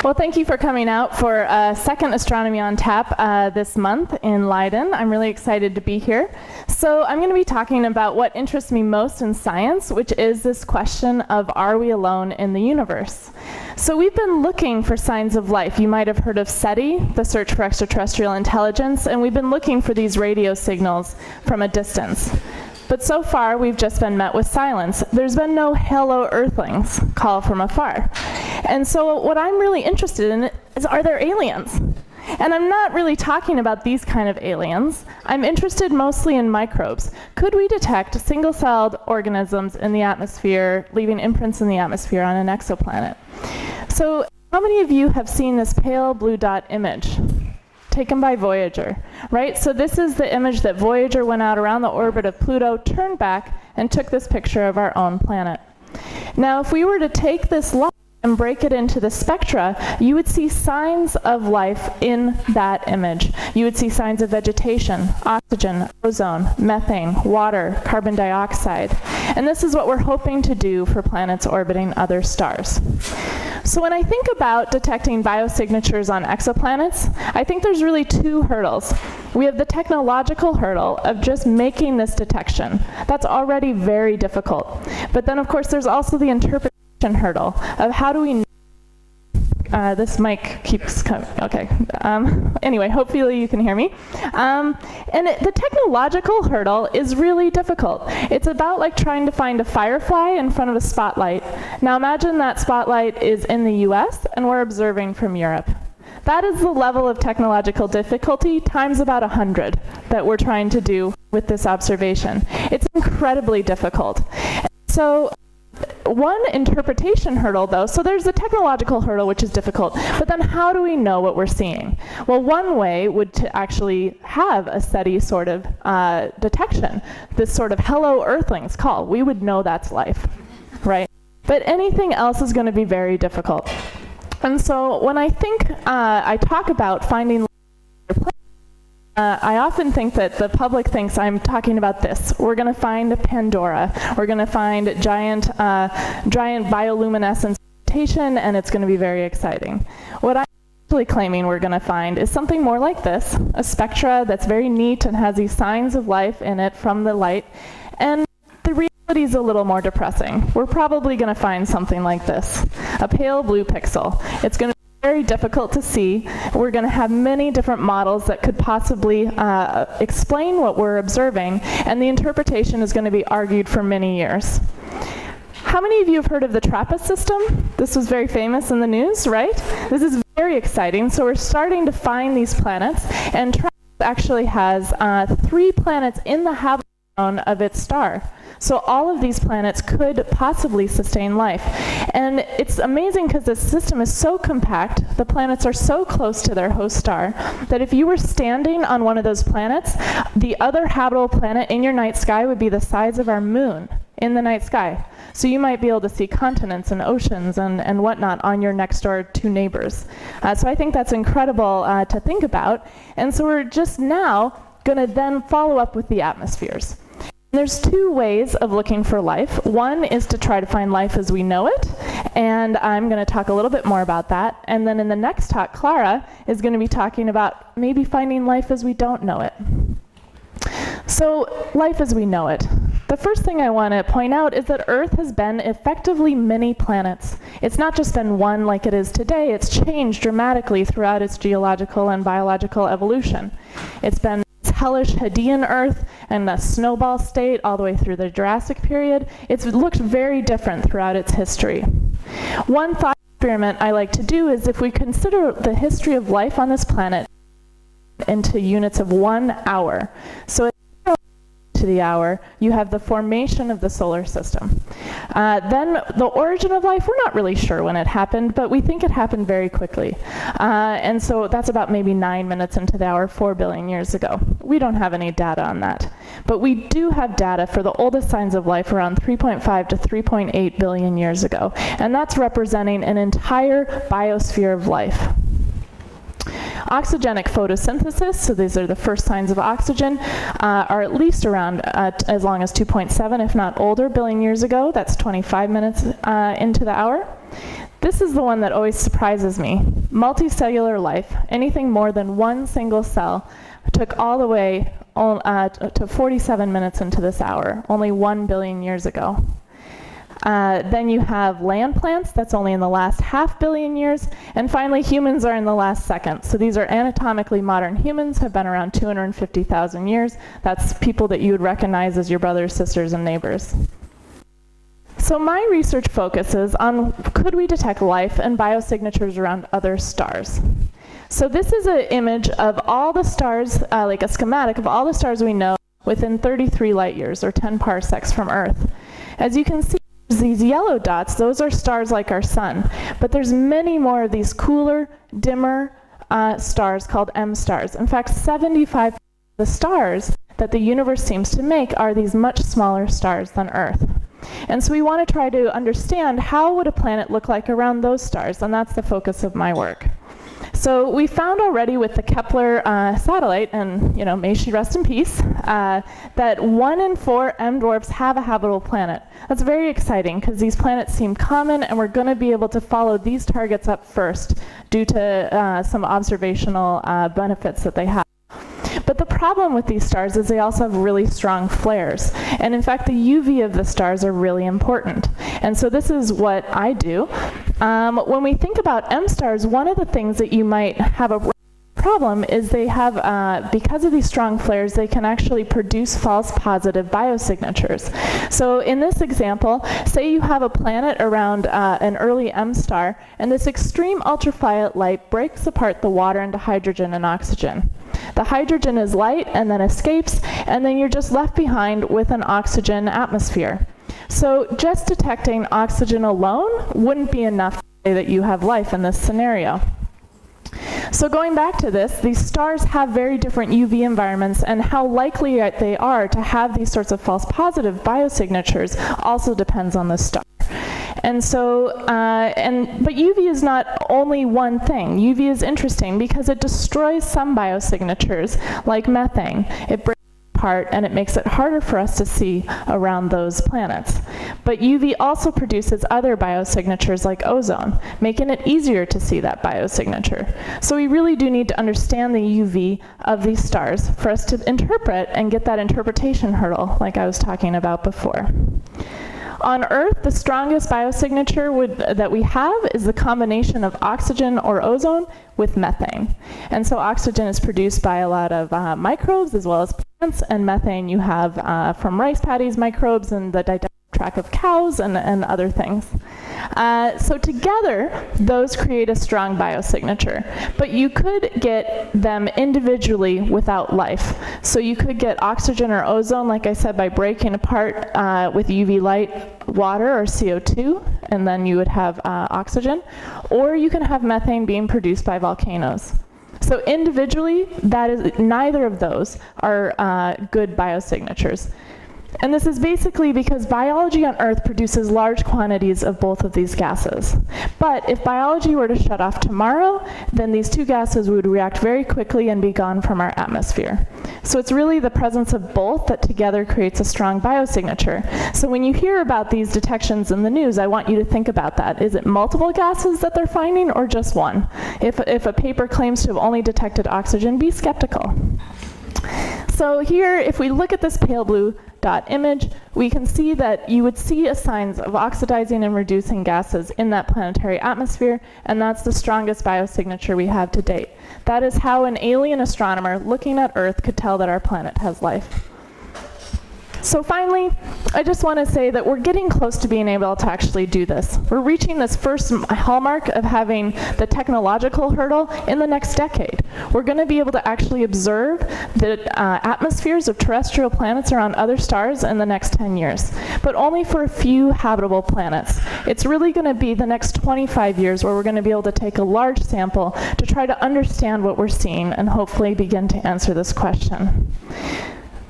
Well, thank you for coming out for second Astronomy on Tap this month in Leiden. I'm really excited to be here. So I'm going to be talking about what interests me most in science, which is this question of, are we alone in the universe? So we've been looking for signs of life. You might have heard of SETI, the Search for Extraterrestrial Intelligence, and we've been looking for these radio signals from a distance. But so far, we've just been met with silence. There's been no hello earthlings call from afar. And so what I'm really interested in is, are there aliens? And I'm not really talking about these kind of aliens. I'm interested mostly in microbes. Could we detect single-celled organisms in the atmosphere, leaving imprints in the atmosphere on an exoplanet? So how many of you have seen this pale blue dot image taken by Voyager, right? So this is the image that Voyager went out around the orbit of Pluto, turned back, and took this picture of our own planet. Now, if we were to take this light and break it into the spectra, you would see signs of life in that image. You would see signs of vegetation, oxygen, ozone, methane, water, carbon dioxide. And this is what we're hoping to do for planets orbiting other stars. So when I think about detecting biosignatures on exoplanets, I think there's really two hurdles. We have the technological hurdle of just making this detection. That's already very difficult. But then, of course, there's also the interpretation hurdle of how do we know. This mic keeps coming. Okay. Anyway, hopefully you can hear me. The technological hurdle is really difficult. It's about like trying to find a firefly in front of a spotlight. Now imagine that spotlight is in the US and we're observing from Europe. That is the level of technological difficulty times about 100 that we're trying to do with this observation. It's incredibly difficult. So one interpretation hurdle, though, so there's the technological hurdle, which is difficult, but then how do we know what we're seeing? Well, one way would to actually have a SETI sort of detection, this sort of hello earthlings call. We would know that's life, right? But anything else is going to be very difficult. And so when I think, I talk about finding I often think that the public thinks I'm talking about this. We're going to find Pandora. We're going to find giant bioluminescence vegetation, and it's going to be very exciting. What I'm actually claiming we're going to find is something more like this, a spectra that's very neat and has these signs of life in it from the light. And the reality is a little more depressing. We're probably going to find something like this, a pale blue pixel. It's going to very difficult to see. We're going to have many different models that could possibly explain what we're observing, and the interpretation is going to be argued for many years. How many of you have heard of the Trappist System? This was very famous in the news, right? This is very exciting. So we're starting to find these planets, and Trappist actually has 3 planets in the habitable zone of its star. So all of these planets could possibly sustain life. And it's amazing because this system is so compact, the planets are so close to their host star, that if you were standing on one of those planets, the other habitable planet in your night sky would be the size of our moon in the night sky. So you might be able to see continents and oceans and whatnot on your next door 2 neighbors. So I think that's incredible to think about. And so we're just now going to then follow up with the atmospheres. There's 2 ways of looking for life. One is to try to find life as we know it, and I'm going to talk a little bit more about that. And then in the next talk, Clara is going to be talking about maybe finding life as we don't know it. So, life as we know it. The first thing I want to point out is that Earth has been effectively many planets. It's not just been one like it is today. It's changed dramatically throughout its geological and biological evolution. It's been hellish Hadean Earth and the snowball state all the way through the Jurassic period. It's looked very different throughout its history. One thought experiment I like to do is if we consider the history of life on this planet into units of 1 hour. So to the hour, you have the formation of the solar system. Then the origin of life, we're not really sure when it happened, but we think it happened very quickly. And so that's about maybe 9 minutes into the hour, 4 billion years ago. We don't have any data on that. But we do have data for the oldest signs of life around 3.5 to 3.8 billion years ago. And that's representing an entire biosphere of life. Oxygenic photosynthesis, so these are the first signs of oxygen, are at least around as long as 2.7, if not older, billion years ago. That's 25 minutes into the hour. This is the one that always surprises me. Multicellular life, anything more than one single cell, took all the way to 47 minutes into this hour, only 1 billion years ago. Then you have land plants, that's only in the last 500 million years. And finally, humans are in the last second. So these are anatomically modern humans, have been around 250,000 years. That's people that you would recognize as your brothers, sisters, and neighbors. So my research focuses on could we detect life and biosignatures around other stars. So this is an image of all the stars, like a schematic of all the stars we know within 33 light years, or 10 parsecs from Earth. As you can see, these yellow dots, those are stars like our sun. But there's many more of these cooler, dimmer stars called M stars. In fact, 75% of the stars that the universe seems to make are these much smaller stars than Earth. And so we want to try to understand how would a planet look like around those stars, and that's the focus of my work. So we found already with the Kepler satellite, and may she rest in peace, that 1 in 4 M dwarfs have a habitable planet. That's very exciting because these planets seem common, and we're going to be able to follow these targets up first due to some observational benefits that they have. But the problem with these stars is they also have really strong flares. And in fact, the UV of the stars are really important. And so this is what I do. When we think about M stars, one of the things that you might have a problem is they have, because of these strong flares, they can actually produce false positive biosignatures. So in this example, say you have a planet around an early M star, and this extreme ultraviolet light breaks apart the water into hydrogen and oxygen. The hydrogen is light and then escapes, and then you're just left behind with an oxygen atmosphere. So just detecting oxygen alone wouldn't be enough to say that you have life in this scenario. So going back to this, these stars have very different UV environments, and how likely they are to have these sorts of false positive biosignatures also depends on the star. And so, but UV is not only one thing. UV is interesting because it destroys some biosignatures, like methane. It breaks apart and it makes it harder for us to see around those planets. But UV also produces other biosignatures like ozone, making it easier to see that biosignature. So we really do need to understand the UV of these stars for us to interpret and get that interpretation hurdle like I was talking about before. On Earth, the strongest biosignature that we have is the combination of oxygen or ozone with methane. And so oxygen is produced by a lot of microbes as well as plants, and methane you have from rice paddies, microbes, and the digestive tract of cows and other things. So together, those create a strong biosignature. But you could get them individually without life. So you could get oxygen or ozone, like I said, by breaking apart with UV light, water, or CO2, and then you would have oxygen. Or you can have methane being produced by volcanoes. So individually, neither of those are good biosignatures. And this is basically because biology on Earth produces large quantities of both of these gases. But if biology were to shut off tomorrow, then these two gases would react very quickly and be gone from our atmosphere. So it's really the presence of both that together creates a strong biosignature. So when you hear about these detections in the news, I want you to think about that. Is it multiple gases that they're finding or just one? If a paper claims to have only detected oxygen, be skeptical. So here, if we look at this pale blue dot image, we can see that you would see signs of oxidizing and reducing gases in that planetary atmosphere, and that's the strongest biosignature we have to date. That is how an alien astronomer looking at Earth could tell that our planet has life. So finally, I just want to say that we're getting close to being able to actually do this. We're reaching this first hallmark of having the technological hurdle in the next decade. We're going to be able to actually observe the atmospheres of terrestrial planets around other stars in the next 10 years, but only for a few habitable planets. It's really going to be the next 25 years where we're going to be able to take a large sample to try to understand what we're seeing and hopefully begin to answer this question.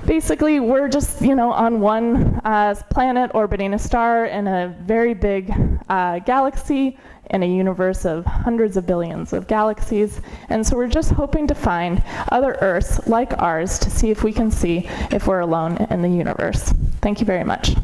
Basically, we're just, on one planet orbiting a star in a very big galaxy in a universe of hundreds of billions of galaxies. And so we're just hoping to find other Earths like ours to see if we can see if we're alone in the universe. Thank you very much.